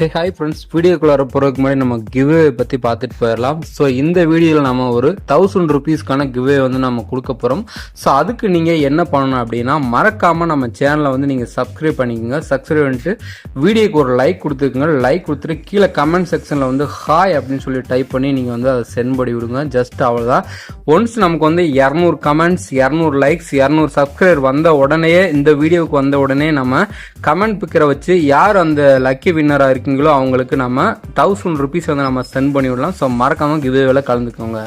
Hi friends, வீடியோக்குள்ளார போகிறதுக்கு முன்னாடி நம்ம கிவ்வே பற்றி பார்த்துட்டு போயிடலாம். ஸோ இந்த வீடியோவில் நம்ம ஒரு 1000 ருபீஸ்க்கான கிவ்வே வந்து நம்ம கொடுக்க போகிறோம். ஸோ அதுக்கு நீங்கள் என்ன பண்ணணும் அப்படின்னா, மறக்காமல் நம்ம சேனலை வந்து நீங்கள் சப்ஸ்கிரைப் பண்ணிக்கோங்க. சப்ஸ்கிரைப் பண்ணிட்டு வீடியோக்கு ஒரு லைக் கொடுத்துருக்குங்க. லைக் கொடுத்துட்டு கீழே கமெண்ட் செக்ஷனில் வந்து ஹாய் அப்படின்னு சொல்லி டைப் பண்ணி நீங்கள் வந்து அதை சென்ட் பண்ணி விடுங்க. ஜஸ்ட் அவ்வளோதான். ஒன்ஸ் நமக்கு வந்து 200 கமெண்ட்ஸ், 200 லைக்ஸ், 200 சப்ஸ்கிரைபர் வந்த உடனே, இந்த வீடியோவுக்கு வந்த உடனே நம்ம கமெண்ட் பிக்கரை வச்சு யார் அந்த லக்கி வின்னராக இருக்கீங்களோ அவங்களுக்கு நம்ம 1000 ருபீஸ் வந்து நம்ம சென்ட் பண்ணி விடலாம். ஸோ மறக்காம கிவ்வேல கலந்துக்கோங்க.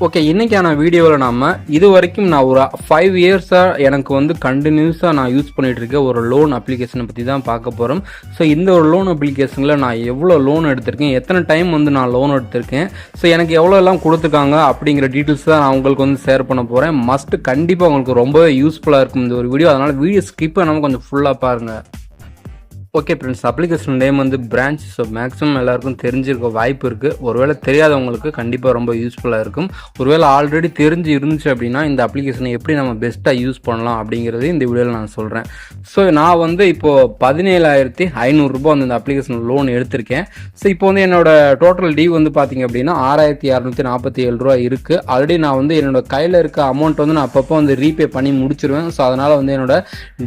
ஓகே, இன்னைக்கான வீடியோவில் நம்ம இது வரைக்கும் நான் ஒரு 5 இயர்ஸாக எனக்கு வந்து கண்டினியூஸாக நான் யூஸ் பண்ணிட்டு இருக்க ஒரு லோன் அப்ளிகேஷனை பற்றி தான் பார்க்க போகிறோம். ஸோ இந்த ஒரு லோன் அப்ளிகேஷனில் நான் எவ்வளோ லோன் எடுத்திருக்கேன், எத்தனை டைம் வந்து நான் லோன் எடுத்திருக்கேன், ஸோ எனக்கு எவ்வளோ எல்லாம் கொடுத்துருக்காங்க அப்படிங்கிற டீட்டெயில்ஸ் தான் நான் உங்களுக்கு வந்து ஷேர் பண்ண போகிறேன். மஸ்ட் கண்டிப்பாக உங்களுக்கு ரொம்பவே யூஸ்ஃபுல்லாக இருக்கும் இந்த ஒரு வீடியோ. அதனால் வீடியோ ஸ்கிப் பண்ணாமல் கொஞ்சம் ஃபுல்லாக பாருங்கள். ஓகே ஃப்ரெண்ட்ஸ், அப்ளிகேஷன் நேம் வந்து பிரான்ச். ஸோ மேக்ஸிமம் எல்லாருக்கும் தெரிஞ்சிருக்க வாய்ப்பு இருக்குது. ஒருவேளை தெரியாதவங்களுக்கு கண்டிப்பாக ரொம்ப யூஸ்ஃபுல்லாக இருக்கும். ஒருவேளை ஆல்ரெடி தெரிஞ்சு இருந்துச்சு அப்படின்னா இந்த அப்ளிகேஷனை எப்படி நம்ம பெஸ்ட்டாக யூஸ் பண்ணலாம் அப்படிங்கிறது இந்த வீடியோவில் நான் சொல்கிறேன். ஸோ நான் வந்து இப்போது 17,500 ரூபாய் வந்து இந்த அப்ளிகேஷன் லோன் எடுத்திருக்கேன். ஸோ இப்போ வந்து என்னோட டோட்டல் டியூ வந்து பார்த்திங்க அப்படின்னா 6,247 ரூபா இருக்குது. ஆல்ரெடி நான் வந்து என்னோட கையில் இருக்க அமௌண்ட் வந்து நான் அப்பப்போ வந்து ரீபே பண்ணி முடிச்சிருவேன். ஸோ அதனால் வந்து என்னோட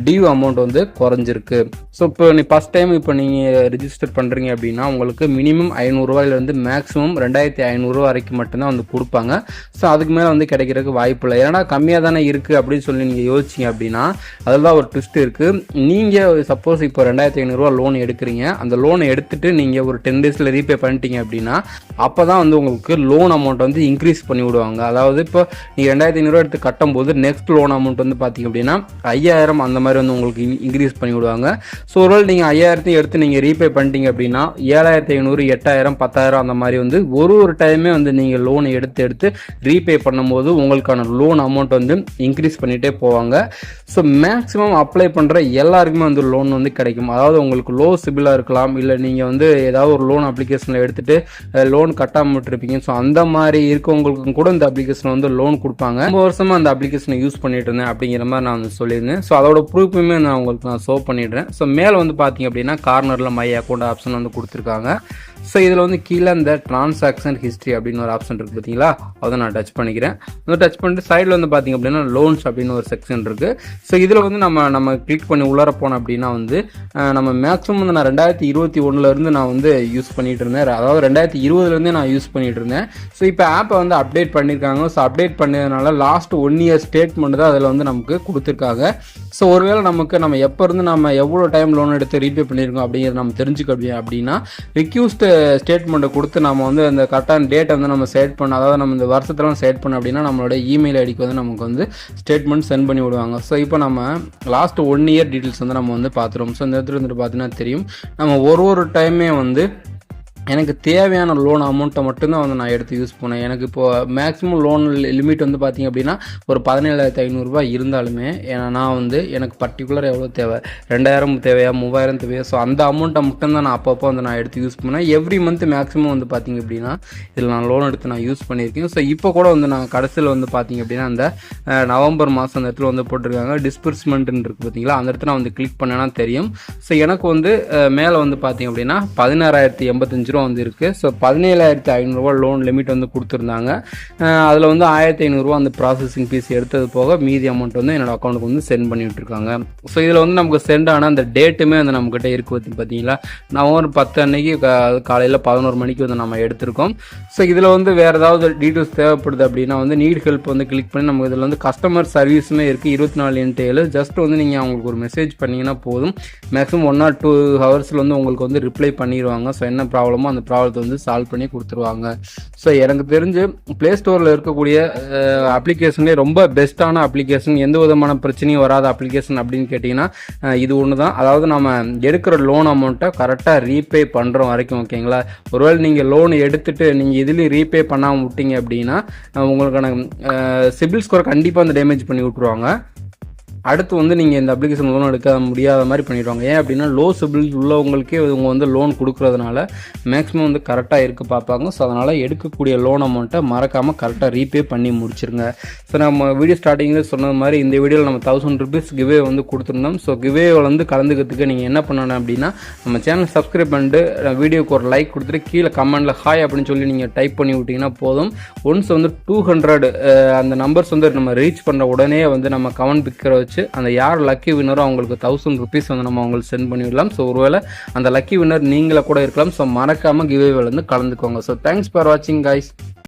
டியூ அமௌண்ட் வந்து குறைஞ்சிருக்கு. ஸோ இப்போ நீ ஃபஸ்ட் டைம் இப்போ நீங்கள் ரிஜிஸ்டர் பண்ணுறீங்க அப்படின்னா உங்களுக்கு மினிமம் 500 ரூபாயிலிருந்து மேக்ஸிமம் 2,500 ரூபா வரைக்கும் மட்டும்தான் வந்து கொடுப்பாங்க. ஸோ அதுக்கு மேலே வந்து கிடைக்கிறதுக்கு வாய்ப்பு இல்லை. ஏன்னா கம்மியாக தானே இருக்குது அப்படின்னு சொல்லி நீங்கள் யோசிச்சிங்க அப்படின்னா அதில் தான் ஒரு ட்விஸ்ட் இருக்குது. நீங்கள் சப்போஸ் இப்போ 2,500 ரூபா லோன் எடுக்கிறீங்க, அந்த லோனை எடுத்துகிட்டு நீங்கள் ஒரு 10 டேஸில் ரீபே பண்ணிட்டீங்க அப்படின்னா அப்போ தான் வந்து உங்களுக்கு லோன் அமௌண்ட் வந்து இன்க்ரீஸ் பண்ணி விடுவாங்க. அதாவது இப்போ நீங்கள் 2,500 ரூபா எடுத்து கட்டும்போது நெக்ஸ்ட் லோன் அமௌண்ட் வந்து பார்த்திங்க அப்படின்னா 5,000 அந்த மாதிரி வந்து உங்களுக்கு இன்க்ரீஸ் பண்ணி விடுவாங்க. ஸோ ஒருவேளை நீங்கள் 5,000 எடுத்து நீங்கள் ரீபே பண்ணிட்டீங்க அப்படின்னா 7,500, 8,000, 10,000 அந்த மாதிரி வந்து ஒரு டைமே வந்து நீங்கள் லோன் எடுத்து ரீபே பண்ணும்போது உங்களுக்கான லோன் அமௌண்ட் வந்து இன்க்ரீஸ் பண்ணிகிட்டே போவாங்க. ஸோ மேக்ஸிமம் அப்ளை பண்ணுற எல்லாருக்குமே வந்து லோன் வந்து கிடைக்கும். அதாவது உங்களுக்கு லோ சிபிலாக இருக்கலாம், இல்லை நீங்கள் வந்து ஏதாவது ஒரு லோன் அப்ளிகேஷனில் எடுத்துகிட்டு லோன் கட்டாமல் விட்டுருப்பீங்க. ஸோ அந்த மாதிரி இருக்கவங்களுக்கும் கூட இந்த அப்ளிகேஷன் வந்து லோன் கொடுப்பாங்க. ரொம்ப வருஷமாக அந்த அப்ளிகேஷனை யூஸ் பண்ணிட்டு இருந்தேன் அப்படிங்கிற மாதிரி நான் வந்து சொல்லியிருந்தேன். ஸோ அதோட ப்ரூஃபுமே நான் உங்களுக்கு ஷோ பண்ணிடுறேன். ஸோ மேலே வந்து பார்த்தீங்க அப்படின்னா கார்னரில் மை அக்கௌண்ட் ஆப்ஷன் வந்து கொடுத்துருக்காங்க. ஸோ இதில் வந்து கீழே இந்த டிரான்சாக்ஷன் ஹிஸ்ட்ரி அப்படின்னு ஒரு ஆப்ஷன் இருக்குது பார்த்தீங்களா, அதை நான் டச் பண்ணிக்கிறேன். அதை டச் பண்ணிட்டு சைடில் வந்து பார்த்திங்க அப்படின்னா லோன்ஸ் அப்படின்னு ஒரு செக்ஷன் இருக்குது. ஸோ இதில் வந்து நம்ம கிளிக் பண்ணி உள்ளார போனோம் அப்படின்னா வந்து நம்ம மேக்ஸிமம் வந்து நான் 2021 நான் வந்து யூஸ் பண்ணிகிட்டு இருந்தேன். அதாவது 2020 நான் யூஸ் பண்ணிகிட்டு இருந்தேன். ஸோ இப்போ ஆப்பை வந்து அப்டேட் பண்ணியிருக்காங்க. ஸோ அப்டேட் பண்ணதுனால லாஸ்ட் 1 இயர் ஸ்டேட்மெண்ட் தான் அதில் வந்து நமக்கு கொடுத்துருக்காங்க. ஸோ ஒருவேளை நம்ம எப்போ இருந்து நம்ம எவ்வளோ டைம் லோன் எடுத்து ரீபே பண்ணியிருக்கோம் அப்படிங்கிறத நம்ம தெரிஞ்சுக்க அப்படின்னா ரிக்யூஸ்ட் ஸ்டேட்மெண்ட்டை கொடுத்து நம்ம வந்து அந்த கரெக்டான டேட்டை வந்து நம்ம செட் பண்ண, அதாவது நம்ம இந்த வருஷத்தில் செட் பண்ண அப்படின்னா நம்மளோட இமெயில் ஐடிக்கு வந்து நமக்கு வந்து ஸ்டேட்மெண்ட் சென்ட் பண்ணி விடுவாங்க. ஸோ இப்போ நம்ம லாஸ்ட் 1 இயர் டீட்டெயில்ஸ் வந்து நம்ம வந்து பார்த்துருவோம். ஸோ இந்த இடத்துல வந்துட்டு பார்த்தீங்கன்னா தெரியும், நம்ம ஒரு டைமே வந்து எனக்கு தேவையான லோன் அமௌண்ட்டை மட்டும்தான் வந்து நான் எடுத்து யூஸ் பண்ணேன். எனக்கு இப்போது மேக்ஸிமம் லோன் லிமிட் வந்து பார்த்திங்க அப்படின்னா ஒரு 17,500 ரூபாய் இருந்தாலுமே நான் வந்து எனக்கு பர்டிகுலர் எவ்வளோ தேவை, 2,000 தேவையா, 3,000 தேவையா, ஸோ அந்த அமௌண்ட்டை மட்டும்தான் நான் அப்பப்போ வந்து நான் எடுத்து யூஸ் பண்ணேன். எவ்ரி மந்த் மேக்ஸிமம் வந்து பார்த்திங்க அப்படின்னா இதில் நான் லோன் எடுத்து நான் யூஸ் பண்ணியிருக்கேன். ஸோ இப்போ கூட வந்து நான் கடைசியில் வந்து பார்த்திங்க அப்படின்னா அந்த நவம்பர் மாதம் அந்த இடத்துல வந்து போட்டிருக்காங்க டிஸ்பர்ஸ்மெண்ட்னு இருக்குது பார்த்தீங்களா, அந்த இடத்துல நான் வந்து கிளிக் பண்ணேன்னா தெரியும். ஸோ எனக்கு வந்து மேலே வந்து பார்த்திங்க அப்படின்னா 16,085 ரூபா வந்து இருக்குது. ஸோ 17,500 ரூபா லோன் லிமிட் வந்து கொடுத்துருந்தாங்க. அதில் வந்து 1,500 ரூபா அந்த ப்ராசஸிங் ஃபீஸ் எடுத்தது போக மீதி அமௌண்ட் வந்து என்னோட அக்கௌண்ட்டுக்கு வந்து சென்ட் பண்ணி விட்டுருக்காங்க. ஸோ இதில் வந்து நமக்கு சென்ட் ஆனால் அந்த டேட்டுமே வந்து நம்மக்கிட்ட இருக்குது பார்த்தீங்களா, நவம்பர் 10 அன்னைக்கு காலையில் 11 மணிக்கு வந்து நம்ம எடுத்திருக்கோம். ஸோ இதில் வந்து வேறு ஏதாவது டீட்டெயில்ஸ் தேவைப்படுது அப்படின்னா வந்து நீட் ஹெல்ப் வந்து கிளிக் பண்ணி நமக்கு இதில் வந்து கஸ்டமர் சர்வீஸுமே இருக்குது 24x7. ஜஸ்ட் வந்து நீங்கள் அவங்களுக்கு ஒரு மெசேஜ் பண்ணிங்கன்னா போதும், மேக்ஸிமம் 1 or 2 ஹவர்ஸில் வந்து உங்களுக்கு வந்து ரிப்ளை பண்ணிடுவாங்க. ஸோ என்ன ப்ராப்ளமோ அந்த ப்ராப்ளத்தை வந்து சால்வ் பண்ணி கொடுத்துருவாங்க. ஸோ எனக்கு தெரிஞ்சு ப்ளே ஸ்டோரில் இருக்கக்கூடிய அப்ளிகேஷன்லேயே ரொம்ப பெஸ்ட்டான அப்ளிகேஷன், எந்த விதமான பிரச்சனையும் வராத அப்ளிகேஷன் அப்படின்னு கேட்டிங்கன்னா இது ஒன்று தான். அதாவது நம்ம எடுக்கிற லோன் அமௌண்ட்டை கரெக்டாக ரீபே பண்ணுற வரைக்கும், ஓகேங்களா. ஒருவேளை நீங்கள் லோன் எடுத்துகிட்டு நீங்கள் இதுலேயும் ரீபே பண்ணாமல் விட்டீங்க அப்படின்னா உங்களுக்கான சிபில் ஸ்கோர் கண்டிப்பாக வந்து டேமேஜ் பண்ணி விட்ருவாங்க. அடுத்து வந்து நீங்கள் இந்த அப்ளிகேஷன் லோன் எடுக்க முடியாத மாதிரி பண்ணிடுவாங்க. ஏன் அப்படின்னா லோ சிபில் உள்ளவங்களுக்கே இவங்க வந்து லோன் கொடுக்குறதுனால மேக்ஸிமம் வந்து கரெக்டாக இருக்க பார்ப்பாங்க. ஸோ அதனால் எடுக்கக்கூடிய லோன் அமௌண்ட்டை மறக்காமல் கரெக்டாக ரீபே பண்ணி முடிச்சிருங்க. ஸோ நம்ம வீடியோ ஸ்டார்டிங்கில் சொன்னது மாதிரி இந்த வீடியோவில் நம்ம 1000 rupees கிவே வந்து கொடுத்துருந்தோம். ஸோ கிவேவில் வந்து கலந்துக்கிறதுக்கு நீங்கள் என்ன பண்ணணும் அப்படின்னா நம்ம சேனல் சப்ஸ்கிரைப் பண்ணிட்டு வீடியோக்கு ஒரு லைக் கொடுத்துட்டு கீழே கமெண்டில் ஹாய் அப்படின்னு சொல்லி நீங்கள் டைப் பண்ணி விட்டிங்கன்னா போதும். ஒன்ஸ் வந்து 200 அந்த நம்பர்ஸ் வந்து நம்ம ரீச் பண்ண உடனே வந்து நம்ம கமெண்ட் பிக்கரை வச்சு அந்த யார் லக்கி வின்னரோ அவங்களுக்கு 1000 rupees வந்து நம்ம அவங்களுக்கு சென்ட் பண்ணிவிடலாம். ஸோ ஒருவேளை அந்த லக்கி வின்னர் நீங்களே கூட இருக்கலாம். ஸோ மறக்காமல் கிவேவில் வந்து கலந்துக்கோங்க. ஸோ தேங்க்ஸ் ஃபார் வாட்சிங் கைஸ்.